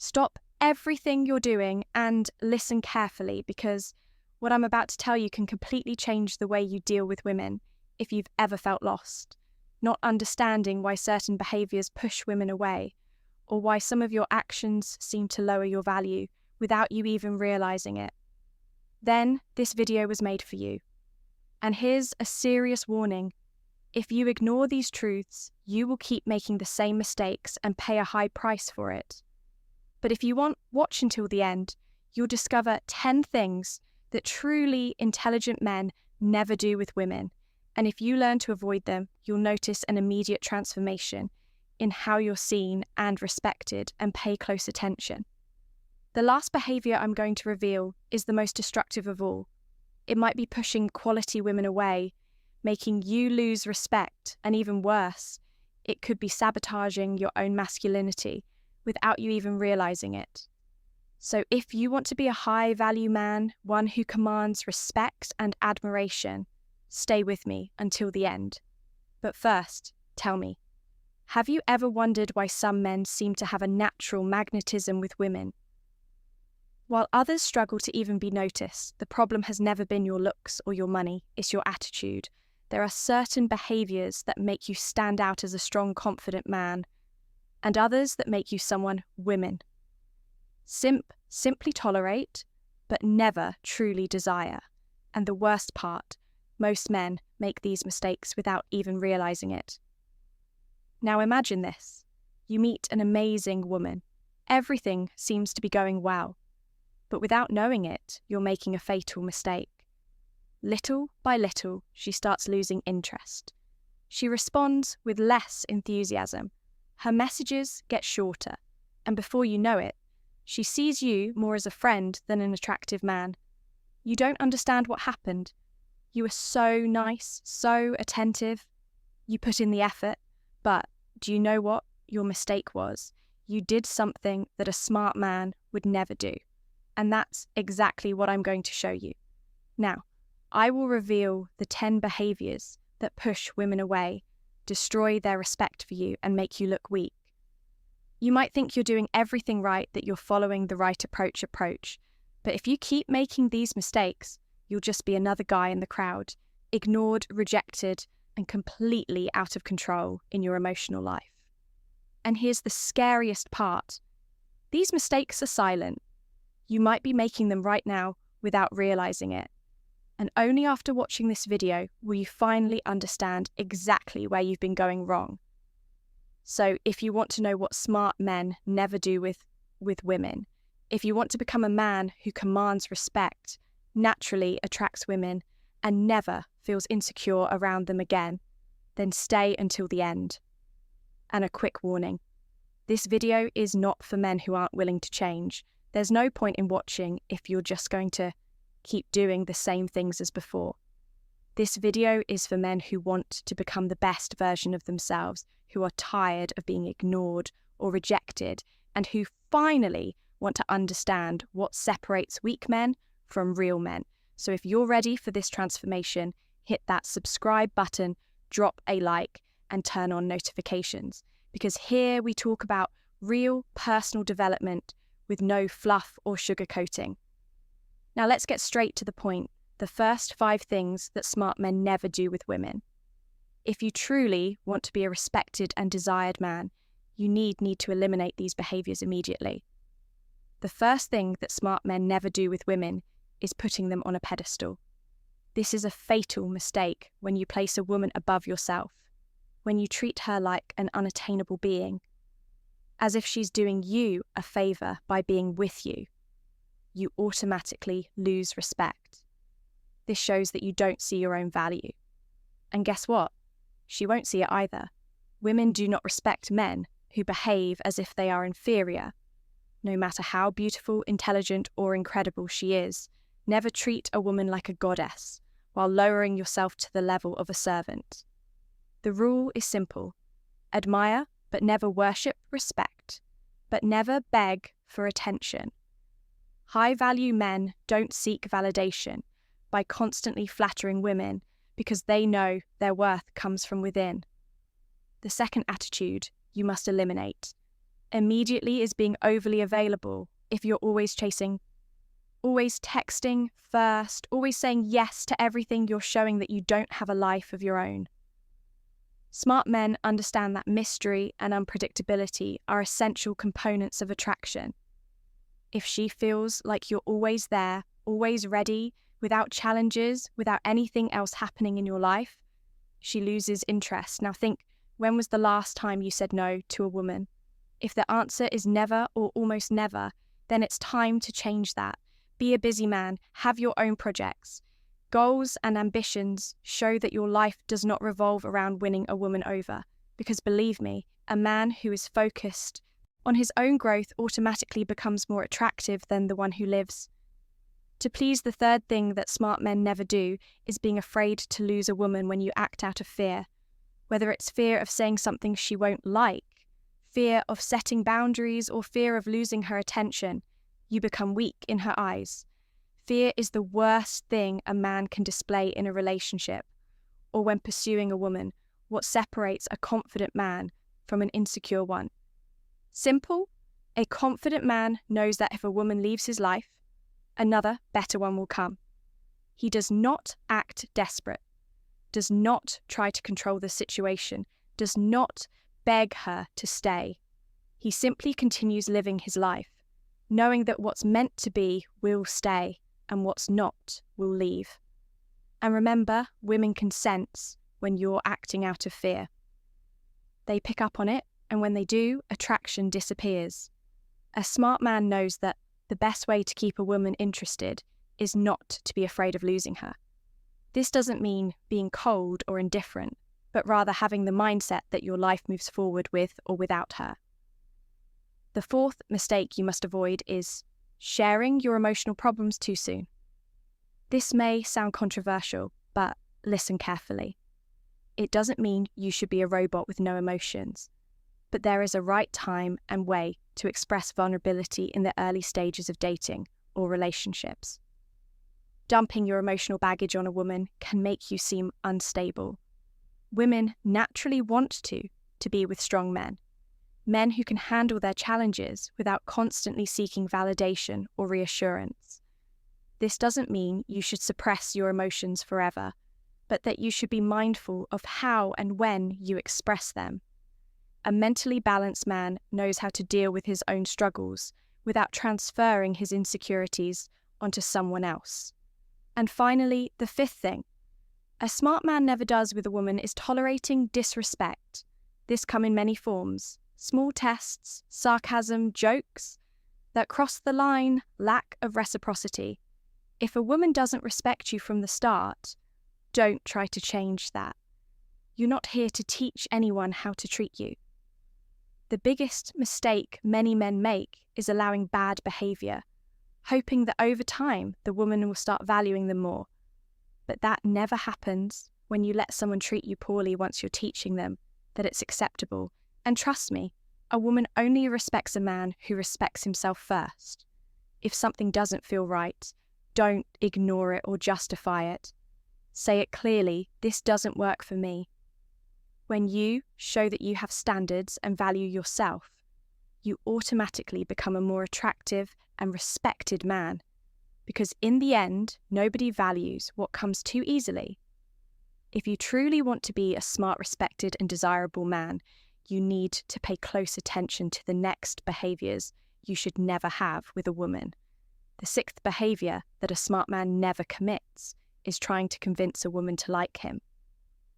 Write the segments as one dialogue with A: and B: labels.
A: Stop everything you're doing and listen carefully, because what I'm about to tell you can completely change the way you deal with women if you've ever felt lost, not understanding why certain behaviours push women away, or why some of your actions seem to lower your value without you even realising it. Then this video was made for you. And here's a serious warning. If you ignore these truths, you will keep making the same mistakes and pay a high price for it. But if you watch until the end, you'll discover 10 things that truly intelligent men never do with women. And if you learn to avoid them, you'll notice an immediate transformation in how you're seen and respected, and pay close attention. The last behaviour I'm going to reveal is the most destructive of all. It might be pushing quality women away, making you lose respect, and even worse, it could be sabotaging your own masculinity without you even realising it. So if you want to be a high-value man, one who commands respect and admiration, stay with me until the end. But first, tell me, have you ever wondered why some men seem to have a natural magnetism with women? While others struggle to even be noticed, the problem has never been your looks or your money, it's your attitude. There are certain behaviours that make you stand out as a strong, confident man, and others that make you someone women simply tolerate, but never truly desire. And the worst part, most men make these mistakes without even realising it. Now imagine this. You meet an amazing woman. Everything seems to be going well. But without knowing it, you're making a fatal mistake. Little by little, she starts losing interest. She responds with less enthusiasm. Her messages get shorter, and before you know it, she sees you more as a friend than an attractive man. You don't understand what happened. You were so nice, so attentive. You put in the effort, but do you know what your mistake was? You did something that a smart man would never do. And that's exactly what I'm going to show you. Now, I will reveal the 10 behaviours that push women away, destroy their respect for you, and make you look weak. You might think you're doing everything right, that you're following the right approach, but if you keep making these mistakes, you'll just be another guy in the crowd, ignored, rejected, and completely out of control in your emotional life. And here's the scariest part. These mistakes are silent. You might be making them right now without realising it. And only after watching this video will you finally understand exactly where you've been going wrong. So if you want to know what smart men never do with women, if you want to become a man who commands respect, naturally attracts women, and never feels insecure around them again, then stay until the end. And a quick warning. This video is not for men who aren't willing to change. There's no point in watching if you're just going to keep doing the same things as before. This video is for men who want to become the best version of themselves, who are tired of being ignored or rejected, and who finally want to understand what separates weak men from real men. So if you're ready for this transformation, hit that subscribe button, drop a like, and turn on notifications. Because here we talk about real personal development with no fluff or sugarcoating. Now let's get straight to the point. The first 5 things that smart men never do with women. If you truly want to be a respected and desired man, you need to eliminate these behaviours immediately. The first thing that smart men never do with women is putting them on a pedestal. This is a fatal mistake when you place a woman above yourself, when you treat her like an unattainable being, as if she's doing you a favour by being with you. You automatically lose respect. This shows that you don't see your own value. And guess what? She won't see it either. Women do not respect men who behave as if they are inferior. No matter how beautiful, intelligent, or incredible she is, never treat a woman like a goddess while lowering yourself to the level of a servant. The rule is simple. Admire, but never worship. Respect, but never beg for attention. High-value men don't seek validation by constantly flattering women because they know their worth comes from within. The second attitude you must eliminate. Immediately is being overly available. If you're always chasing, always texting first, always saying yes to everything, you're showing that you don't have a life of your own. Smart men understand that mystery and unpredictability are essential components of attraction. If she feels like you're always there, always ready, without challenges, without anything else happening in your life, she loses interest. Now think, when was the last time you said no to a woman? If the answer is never or almost never, then it's time to change that. Be a busy man, have your own projects. Goals and ambitions show that your life does not revolve around winning a woman over, because believe me, a man who is focused on his own growth automatically becomes more attractive than the one who lives. To please, the third thing that smart men never do is being afraid to lose a woman when you act out of fear. Whether it's fear of saying something she won't like, fear of setting boundaries, or fear of losing her attention, you become weak in her eyes. Fear is the worst thing a man can display in a relationship or when pursuing a woman, what separates a confident man from an insecure one. Simple, a confident man knows that if a woman leaves his life, another, better one will come. He does not act desperate, does not try to control the situation, does not beg her to stay. He simply continues living his life, knowing that what's meant to be will stay and what's not will leave. And remember, women can sense when you're acting out of fear. They pick up on it, and when they do, attraction disappears. A smart man knows that the best way to keep a woman interested is not to be afraid of losing her. This doesn't mean being cold or indifferent, but rather having the mindset that your life moves forward with or without her. The fourth mistake you must avoid is sharing your emotional problems too soon. This may sound controversial, but listen carefully. It doesn't mean you should be a robot with no emotions, but there is a right time and way to express vulnerability in the early stages of dating or relationships. Dumping your emotional baggage on a woman can make you seem unstable. Women naturally want to be with strong men. Men who can handle their challenges without constantly seeking validation or reassurance. This doesn't mean you should suppress your emotions forever, but that you should be mindful of how and when you express them. A mentally balanced man knows how to deal with his own struggles without transferring his insecurities onto someone else. And finally, the fifth thing a smart man never does with a woman is tolerating disrespect. This comes in many forms. Small tests, sarcasm, jokes that cross the line, lack of reciprocity. If a woman doesn't respect you from the start, don't try to change that. You're not here to teach anyone how to treat you. The biggest mistake many men make is allowing bad behaviour, hoping that over time the woman will start valuing them more. But that never happens when you let someone treat you poorly once you're teaching them that it's acceptable. And trust me, a woman only respects a man who respects himself first. If something doesn't feel right, don't ignore it or justify it. Say it clearly, this doesn't work for me. When you show that you have standards and value yourself, you automatically become a more attractive and respected man. Because in the end, nobody values what comes too easily. If you truly want to be a smart, respected and desirable man, you need to pay close attention to the next behaviours you should never have with a woman. The sixth behaviour that a smart man never commits is trying to convince a woman to like him.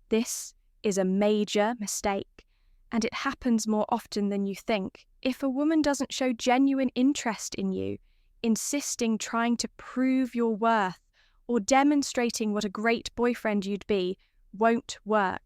A: This is a major mistake, and it happens more often than you think. If a woman doesn't show genuine interest in you, insisting trying to prove your worth or demonstrating what a great boyfriend you'd be won't work.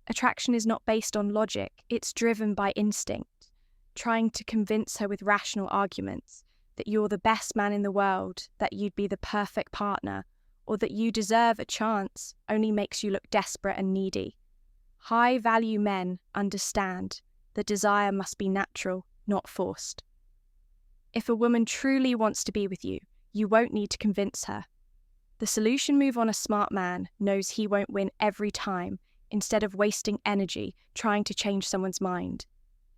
A: Attraction is not based on logic, it's driven by instinct. Trying to convince her with rational arguments that you're the best man in the world, that you'd be the perfect partner, or that you deserve a chance only makes you look desperate and needy. High-value men understand that desire must be natural, not forced. If a woman truly wants to be with you, you won't need to convince her. The solution move on a smart man knows he won't win every time, instead of wasting energy trying to change someone's mind.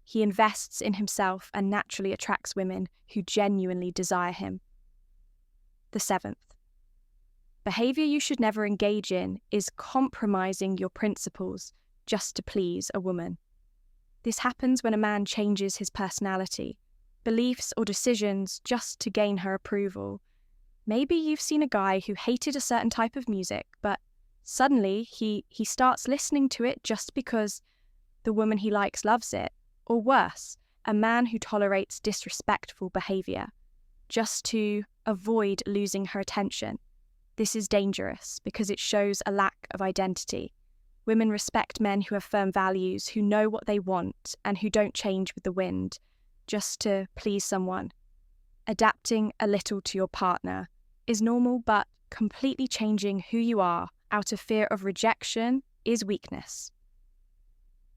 A: He invests in himself and naturally attracts women who genuinely desire him. The 7th. Behavior you should never engage in is compromising your principles just to please a woman. This happens when a man changes his personality, beliefs, or decisions just to gain her approval. Maybe you've seen a guy who hated a certain type of music, but suddenly he starts listening to it just because the woman he likes loves it. Or worse, a man who tolerates disrespectful behavior just to avoid losing her attention. This is dangerous because it shows a lack of identity. Women respect men who have firm values, who know what they want, and who don't change with the wind just to please someone. Adapting a little to your partner is normal, but completely changing who you are out of fear of rejection is weakness.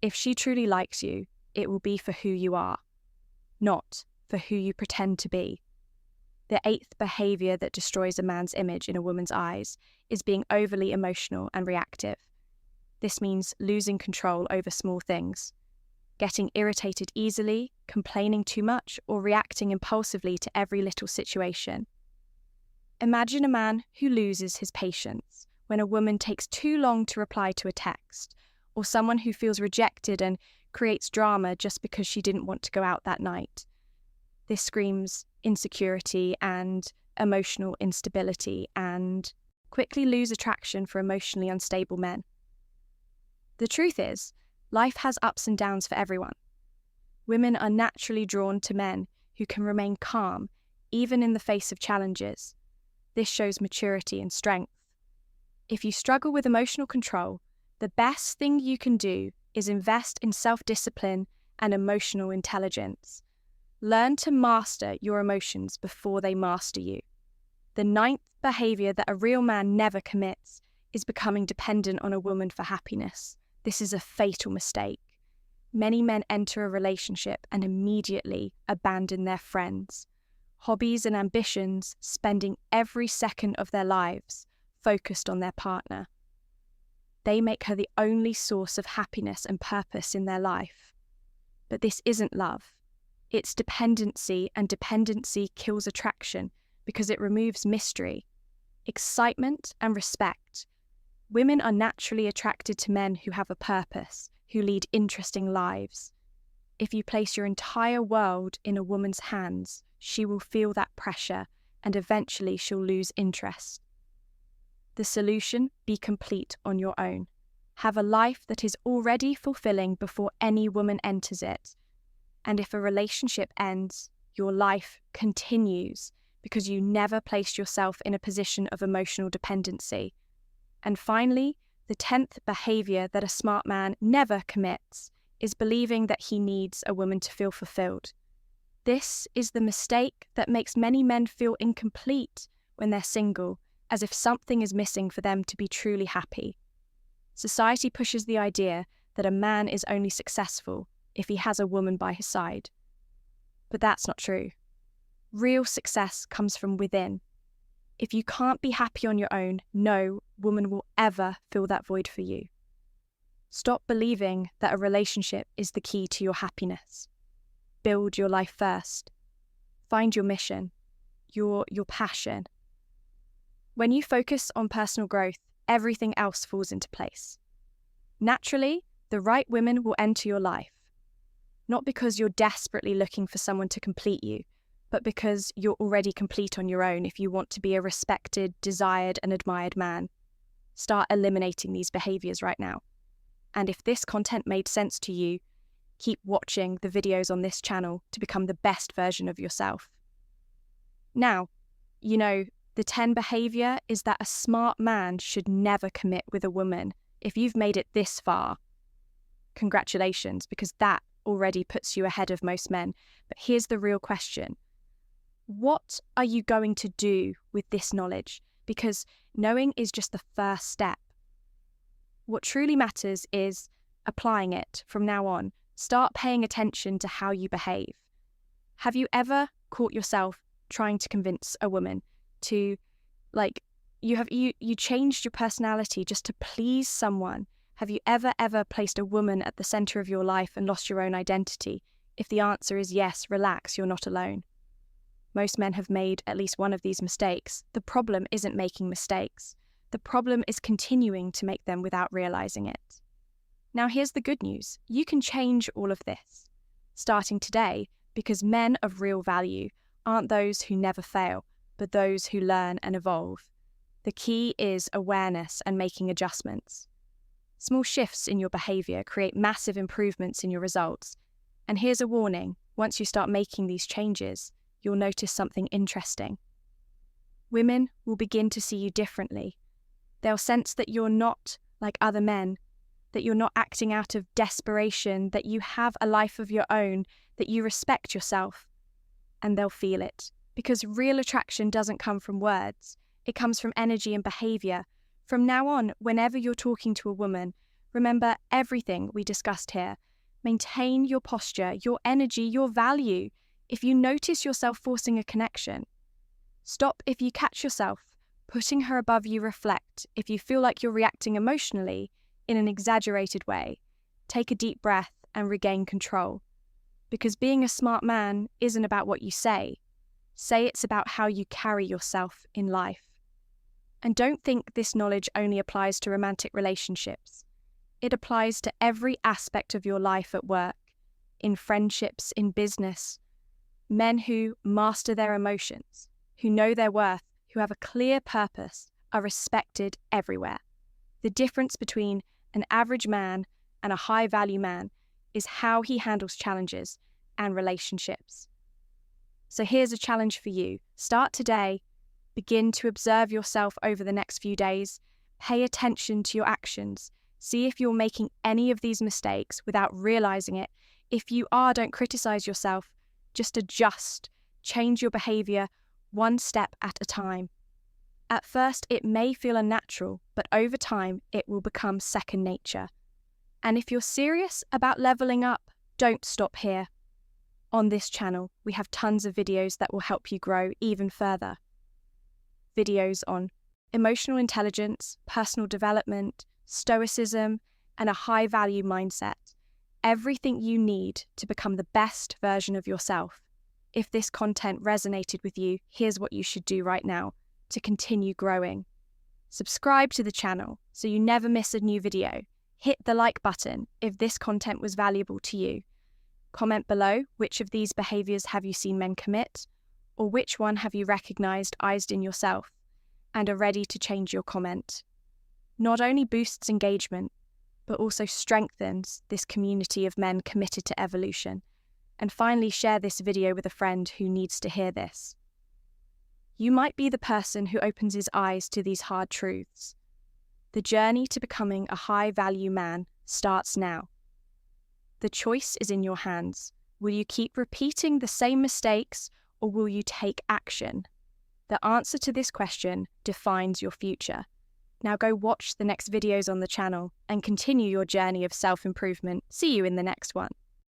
A: If she truly likes you, it will be for who you are, not for who you pretend to be. The 8th behavior that destroys a man's image in a woman's eyes is being overly emotional and reactive. This means losing control over small things, getting irritated easily, complaining too much, or reacting impulsively to every little situation. Imagine a man who loses his patience when a woman takes too long to reply to a text, or someone who feels rejected and creates drama just because she didn't want to go out that night. This screams insecurity and emotional instability and quickly lose attraction for emotionally unstable men. The truth is, life has ups and downs for everyone. Women are naturally drawn to men who can remain calm, even in the face of challenges. This shows maturity and strength. If you struggle with emotional control, the best thing you can do is invest in self-discipline and emotional intelligence. Learn to master your emotions before they master you. The 9th behavior that a real man never commits is becoming dependent on a woman for happiness. This is a fatal mistake. Many men enter a relationship and immediately abandon their friends, hobbies and ambitions, spending every second of their lives focused on their partner. They make her the only source of happiness and purpose in their life. But this isn't love. It's dependency, and dependency kills attraction because it removes mystery, excitement, and respect. Women are naturally attracted to men who have a purpose, who lead interesting lives. If you place your entire world in a woman's hands, she will feel that pressure and eventually she'll lose interest. The solution: be complete on your own. Have a life that is already fulfilling before any woman enters it. And if a relationship ends, your life continues because you never placed yourself in a position of emotional dependency. And finally, the 10th behavior that a smart man never commits is believing that he needs a woman to feel fulfilled. This is the mistake that makes many men feel incomplete when they're single, as if something is missing for them to be truly happy. Society pushes the idea that a man is only successful if he has a woman by his side. But that's not true. Real success comes from within. If you can't be happy on your own, no woman will ever fill that void for you. Stop believing that a relationship is the key to your happiness. Build your life first. Find your mission, your passion. When you focus on personal growth, everything else falls into place. Naturally, the right women will enter your life. Not because you're desperately looking for someone to complete you, but because you're already complete on your own if you want to be a respected, desired, and admired man. Start eliminating these behaviors right now. And if this content made sense to you, keep watching the videos on this channel to become the best version of yourself. Now, the 10 behavior is that a smart man should never commit with a woman. If you've made it this far, congratulations, because that already puts you ahead of most men. But here's the real question. What are you going to do with this knowledge? Because knowing is just the first step. What truly matters is applying it from now on. Start paying attention to how you behave. Have you ever caught yourself trying to convince a woman to, you changed your personality just to please someone? Have you ever placed a woman at the center of your life and lost your own identity? If the answer is yes, relax, you're not alone. Most men have made at least one of these mistakes. The problem isn't making mistakes. The problem is continuing to make them without realizing it. Now here's the good news. You can change all of this, starting today, because men of real value aren't those who never fail, but those who learn and evolve. The key is awareness and making adjustments. Small shifts in your behavior create massive improvements in your results. And here's a warning, once you start making these changes, you'll notice something interesting. Women will begin to see you differently. They'll sense that you're not like other men, that you're not acting out of desperation, that you have a life of your own, that you respect yourself. And they'll feel it, because real attraction doesn't come from words. It comes from energy and behavior. From now on, whenever you're talking to a woman, remember everything we discussed here. Maintain your posture, your energy, your value. If you notice yourself forcing a connection, stop. If you catch yourself putting her above you, reflect. If you feel like you're reacting emotionally in an exaggerated way, take a deep breath and regain control. Because being a smart man isn't about what you say. Say it's about how you carry yourself in life. And don't think this knowledge only applies to romantic relationships. It applies to every aspect of your life at work, in friendships, in business. Men who master their emotions, who know their worth, who have a clear purpose, are respected everywhere. The difference between an average man and a high-value man is how he handles challenges and relationships. So here's a challenge for you. Start today. Begin to observe yourself over the next few days. Pay attention to your actions. See if you're making any of these mistakes without realizing it. If you are, don't criticize yourself. Just adjust. Change your behavior one step at a time. At first, it may feel unnatural, but over time, it will become second nature. And if you're serious about leveling up, don't stop here. On this channel, we have tons of videos that will help you grow even further. Videos on emotional intelligence, personal development, stoicism, and a high-value mindset. Everything you need to become the best version of yourself. If this content resonated with you, here's what you should do right now to continue growing. Subscribe to the channel so you never miss a new video. Hit the like button if this content was valuable to you. Comment below which of these behaviors have you seen men commit, or which one have you recognized in yourself and are ready to change your comment. Not only boosts engagement, but also strengthens this community of men committed to evolution. And finally, share this video with a friend who needs to hear this. You might be the person who opens his eyes to these hard truths. The journey to becoming a high-value man starts now. The choice is in your hands. Will you keep repeating the same mistakes, or will you take action? The answer to this question defines your future. Now go watch the next videos on the channel and continue your journey of self-improvement. See you in the next one.